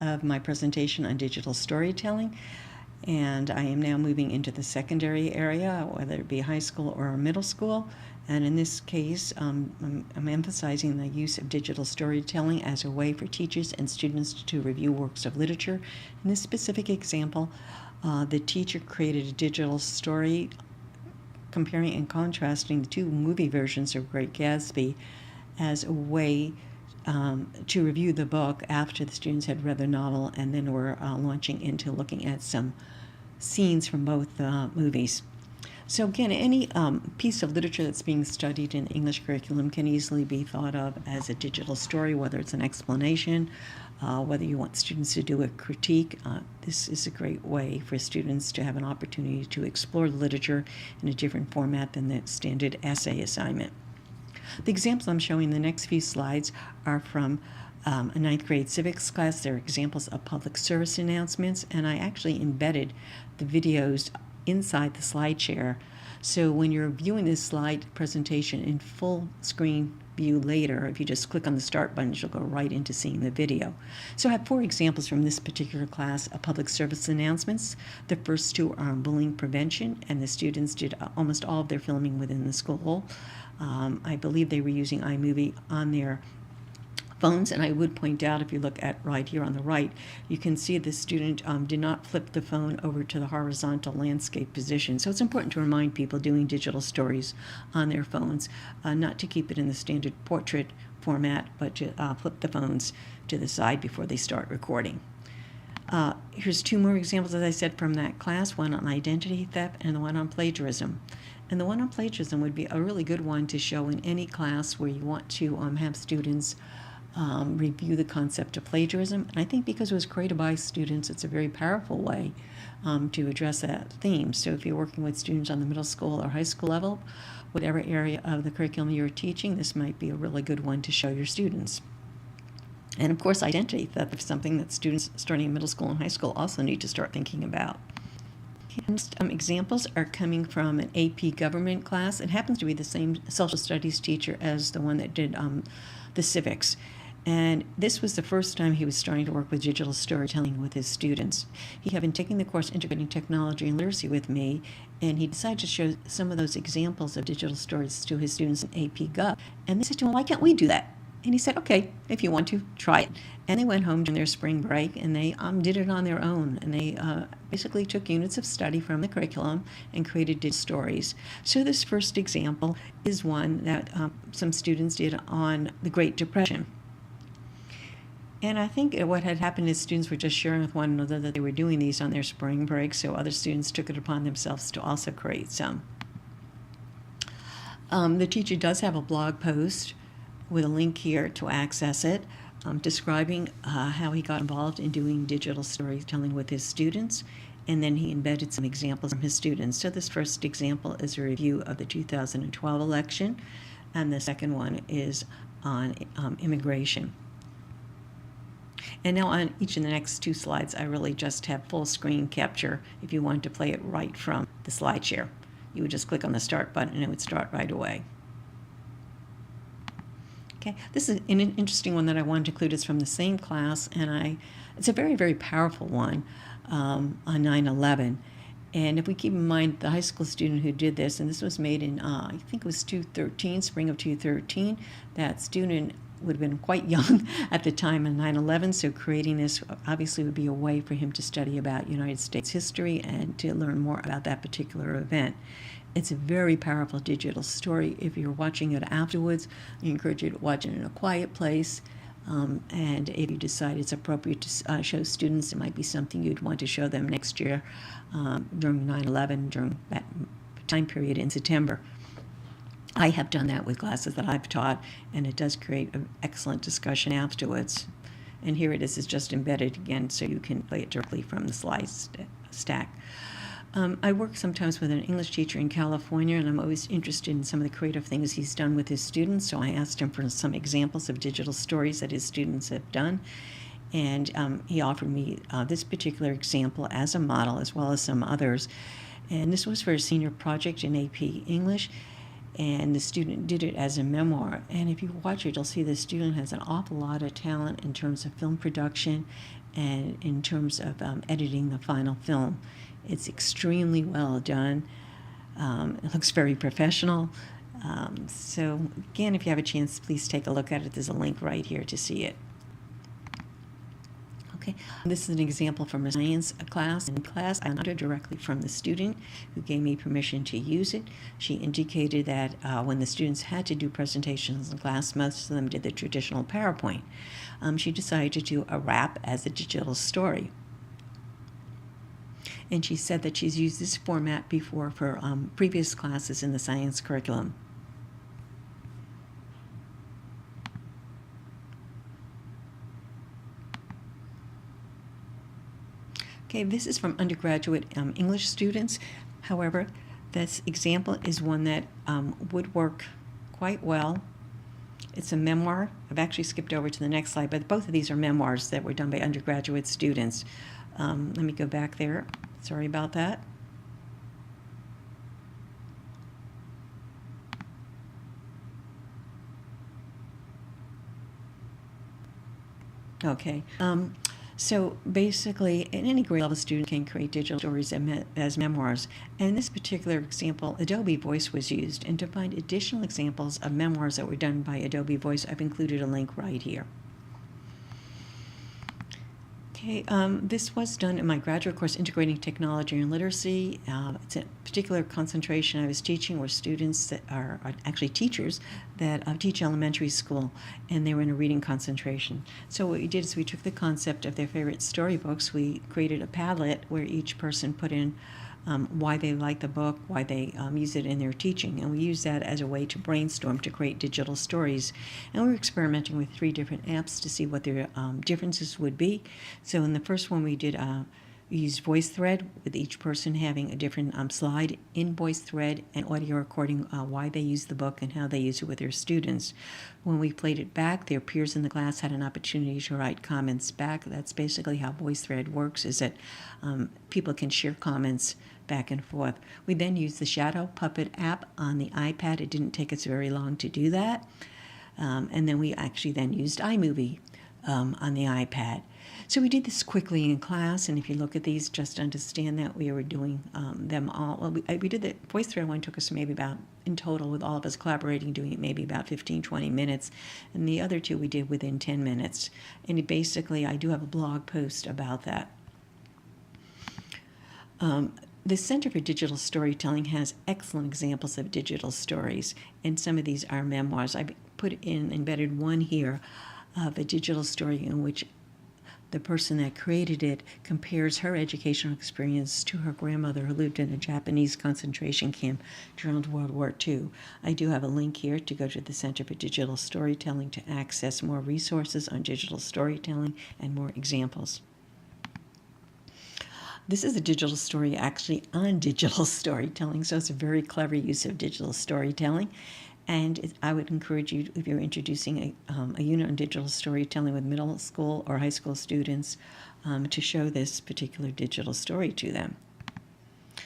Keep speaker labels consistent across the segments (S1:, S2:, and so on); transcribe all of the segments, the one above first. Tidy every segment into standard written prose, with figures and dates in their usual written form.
S1: of my presentation on digital storytelling, and I am now moving into the secondary area, whether it be high school or middle school. And in this case, I'm emphasizing the use of digital storytelling as a way for teachers and students to review works of literature. In this specific example, the teacher created a digital story comparing and contrasting the two movie versions of Great Gatsby as a way to review the book after the students had read the novel, and then we're launching into looking at some scenes from both movies. So again, any piece of literature that's being studied in the English curriculum can easily be thought of as a digital story, whether it's an explanation, whether you want students to do a critique. This is a great way for students to have an opportunity to explore the literature in a different format than the standard essay assignment. The examples I'm showing in the next few slides are from a 9th grade civics class. They're examples of public service announcements, and I actually embedded the videos inside the slide share. So when you're viewing this slide presentation in full screen view later, if you just click on the start button, you'll go right into seeing the video. So I have 4 examples from this particular class of public service announcements. The first 2 are on bullying prevention, and the students did almost all of their filming within the school. I believe they were using iMovie on their phones, and I would point out, if you look at right here on the right, you can see the student did not flip the phone over to the horizontal landscape position. So it's important to remind people doing digital stories on their phones not to keep it in the standard portrait format, but to flip the phones to the side before they start recording. Here's 2 more examples, as I said, from that class, one on identity theft and the one on plagiarism. And the one on plagiarism would be a really good one to show in any class where you want to have students review the concept of plagiarism. And I think because it was created by students, it's a very powerful way to address that theme. So if you're working with students on the middle school or high school level, whatever area of the curriculum you're teaching, this might be a really good one to show your students. And of course, identity theft is something that students starting in middle school and high school also need to start thinking about. Next examples are coming from an AP government class. It happens to be the same social studies teacher as the one that did the civics. And this was the first time he was starting to work with digital storytelling with his students. He had been taking the course Integrating Technology and Literacy with me, and he decided to show some of those examples of digital stories to his students in AP Gov. And they said to him, "Why can't we do that?" And he said, "Okay, if you want to, try it." And they went home during their spring break, and they did it on their own. And they basically took units of study from the curriculum and created digital stories. So this first example is one that some students did on the Great Depression. And I think what had happened is students were just sharing with one another that they were doing these on their spring break, so other students took it upon themselves to also create some. The teacher does have a blog post with a link here to access it, describing how he got involved in doing digital storytelling with his students, and then he embedded some examples from his students. So this first example is a review of the 2012 election, and the second one is on immigration. And now on each of the next 2 slides, I really just have full screen capture if you want to play it right from the slide share. You would just click on the start button and it would start right away. Okay, this is an interesting one that I wanted to include. It's from the same class, and it's a very, very powerful one on 9/11. And if we keep in mind the high school student who did this, and this was made in, I think it was 2013, spring of 2013, that student would have been quite young at the time of 9/11, so creating this obviously would be a way for him to study about United States history and to learn more about that particular event. It's a very powerful digital story. If you're watching it afterwards, I encourage you to watch it in a quiet place. And if you decide it's appropriate to show students, it might be something you'd want to show them next year during 9/11, during that time period in September. I have done that with classes that I've taught, and it does create an excellent discussion afterwards. And here it is, it's just embedded again, so you can play it directly from the slide stack. I work sometimes with an English teacher in California, and I'm always interested in some of the creative things he's done with his students, so I asked him for some examples of digital stories that his students have done. And he offered me this particular example as a model, as well as some others. And this was for a senior project in AP English, and the student did it as a memoir. And if you watch it, you'll see the student has an awful lot of talent in terms of film production and in terms of editing the final film. It's extremely well done. It looks very professional. So again, if you have a chance, please take a look at it. There's a link right here to see it. Okay, this is an example from a science class. In class, I learned it directly from the student who gave me permission to use it. She indicated that when the students had to do presentations in class, most of them did the traditional PowerPoint. She decided to do a rap as a digital story. And she said that she's used this format before for previous classes in the science curriculum. Okay, this is from undergraduate English students. However, this example is one that would work quite well. It's a memoir. I've actually skipped over to the next slide, but both of these are memoirs that were done by undergraduate students. Let me go back there. Sorry about that. Okay. So basically, any grade level student can create digital stories as memoirs. And in this particular example, Adobe Voice was used. And to find additional examples of memoirs that were done by Adobe Voice, I've included a link right here. Okay, this was done in my graduate course, Integrating Technology and Literacy. It's a particular concentration I was teaching were students that are actually teachers that teach elementary school, and they were in a reading concentration. So what we did is we took the concept of their favorite storybooks. We created a Padlet where each person put in why they like the book, why they use it in their teaching. And we used that as a way to brainstorm to create digital stories. And we were experimenting with 3 different apps to see what their differences would be. So in the first one we did we used VoiceThread, with each person having a different slide in VoiceThread and audio recording why they use the book and how they use it with their students. When we played it back, their peers in the class had an opportunity to write comments back. That's basically how VoiceThread works, is that people can share comments back and forth. We then used the Shadow Puppet app on the iPad. It didn't take us very long to do that. And then we actually then used iMovie on the iPad. So we did this quickly in class, and if you look at these, just understand that we were doing them all. Well, we did the VoiceThread one, took us maybe about, in total with all of us collaborating, doing it maybe about 15-20 minutes, and the other 2 we did within 10 minutes. And basically, I do have a blog post about that. The Center for Digital Storytelling has excellent examples of digital stories, and some of these are memoirs. I embedded one here of a digital story in which the person that created it compares her educational experience to her grandmother who lived in a Japanese concentration camp during World War II. I do have a link here to go to the Center for Digital Storytelling to access more resources on digital storytelling and more examples. This is a digital story actually on digital storytelling, so it's a very clever use of digital storytelling. And I would encourage you, if you're introducing a unit on digital storytelling with middle school or high school students, to show this particular digital story to them.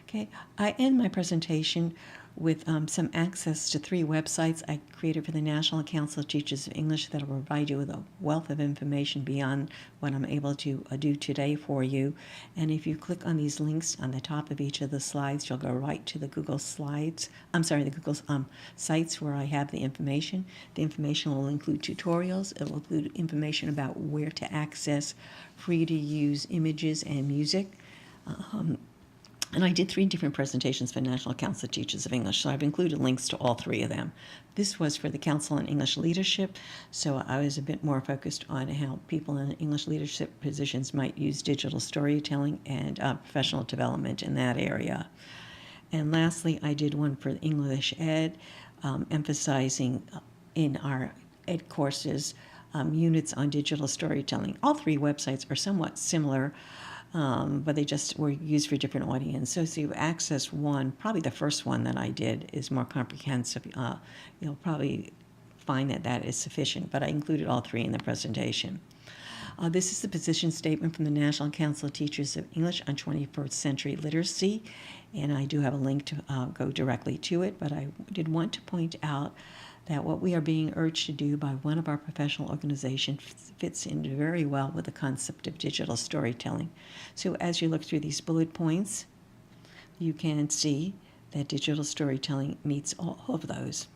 S1: Okay, I end my presentation with some access to 3 websites I created for the National Council of Teachers of English that will provide you with a wealth of information beyond what I'm able to do today for you. And if you click on these links on the top of each of the slides, you'll go right to the Google Slides. The Google sites where I have the information. The information will include tutorials. It will include information about where to access free-to-use images and music. And I did 3 different presentations for National Council of Teachers of English, so I've included links to all 3 of them. This was for the Council on English Leadership, so I was a bit more focused on how people in English leadership positions might use digital storytelling and professional development in that area. And lastly, I did one for English Ed, emphasizing in our Ed courses units on digital storytelling. All 3 websites are somewhat similar, but they just were used for different audiences. So if you access one, probably the first one that I did is more comprehensive. You'll probably find that that is sufficient, but I included all 3 in the presentation. This is the position statement from the National Council of Teachers of English on 21st Century Literacy, and I do have a link to go directly to it, but I did want to point out that what we are being urged to do by one of our professional organizations fits in very well with the concept of digital storytelling. So as you look through these bullet points, you can see that digital storytelling meets all of those.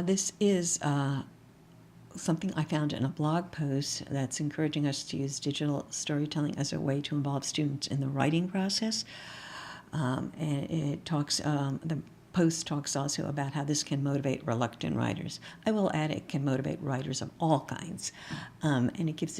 S1: This is something I found in a blog post that's encouraging us to use digital storytelling as a way to involve students in the writing process. And it talks, the post talks also about how this can motivate reluctant writers. I will add it can motivate writers of all kinds. And it gives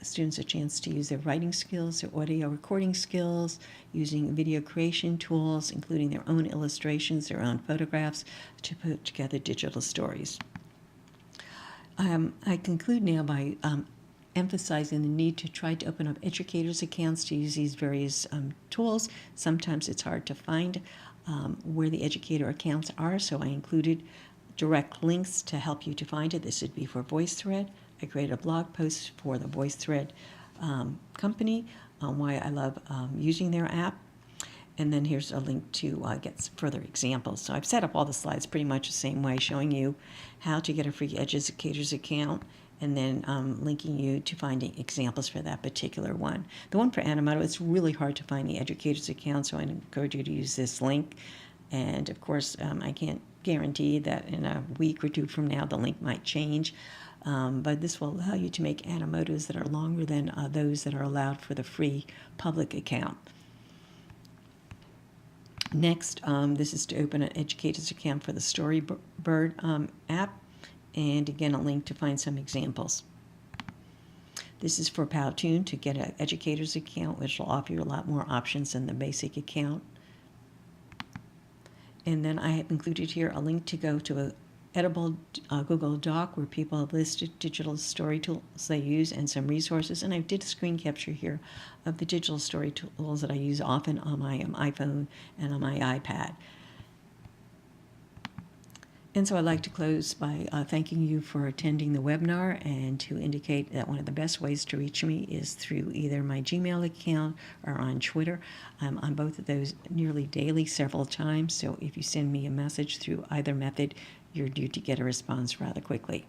S1: students a chance to use their writing skills, their audio recording skills, using video creation tools, including their own illustrations, their own photographs, to put together digital stories. I conclude now by emphasizing the need to try to open up educators' accounts to use these various tools. Sometimes it's hard to find where the educator accounts are, so I included direct links to help you to find it. This would be for VoiceThread. I created a blog post for the VoiceThread company on why I love using their app. And then here's a link to get some further examples. So I've set up all the slides pretty much the same way, showing you how to get a free educator's account, and then linking you to finding examples for that particular one. The one for Animoto, it's really hard to find the educator's account, so I encourage you to use this link. And of course, I can't guarantee that in a week or two from now the link might change, but this will allow you to make Animotos that are longer than those that are allowed for the free public account. Next, this is to open an educator's account for the Storybird app, and again a link to find some examples. This is for Powtoon to get an educator's account, which will offer you a lot more options than the basic account. And then I have included here a link to go to a editable Google Doc where people have listed digital story tools they use and some resources. And I did a screen capture here of the digital story tools that I use often on my iPhone and on my iPad. And so I'd like to close by thanking you for attending the webinar, and to indicate that one of the best ways to reach me is through either my Gmail account or on Twitter. I'm on both of those nearly daily, several times, so if you send me a message through either method, you're due to get a response rather quickly.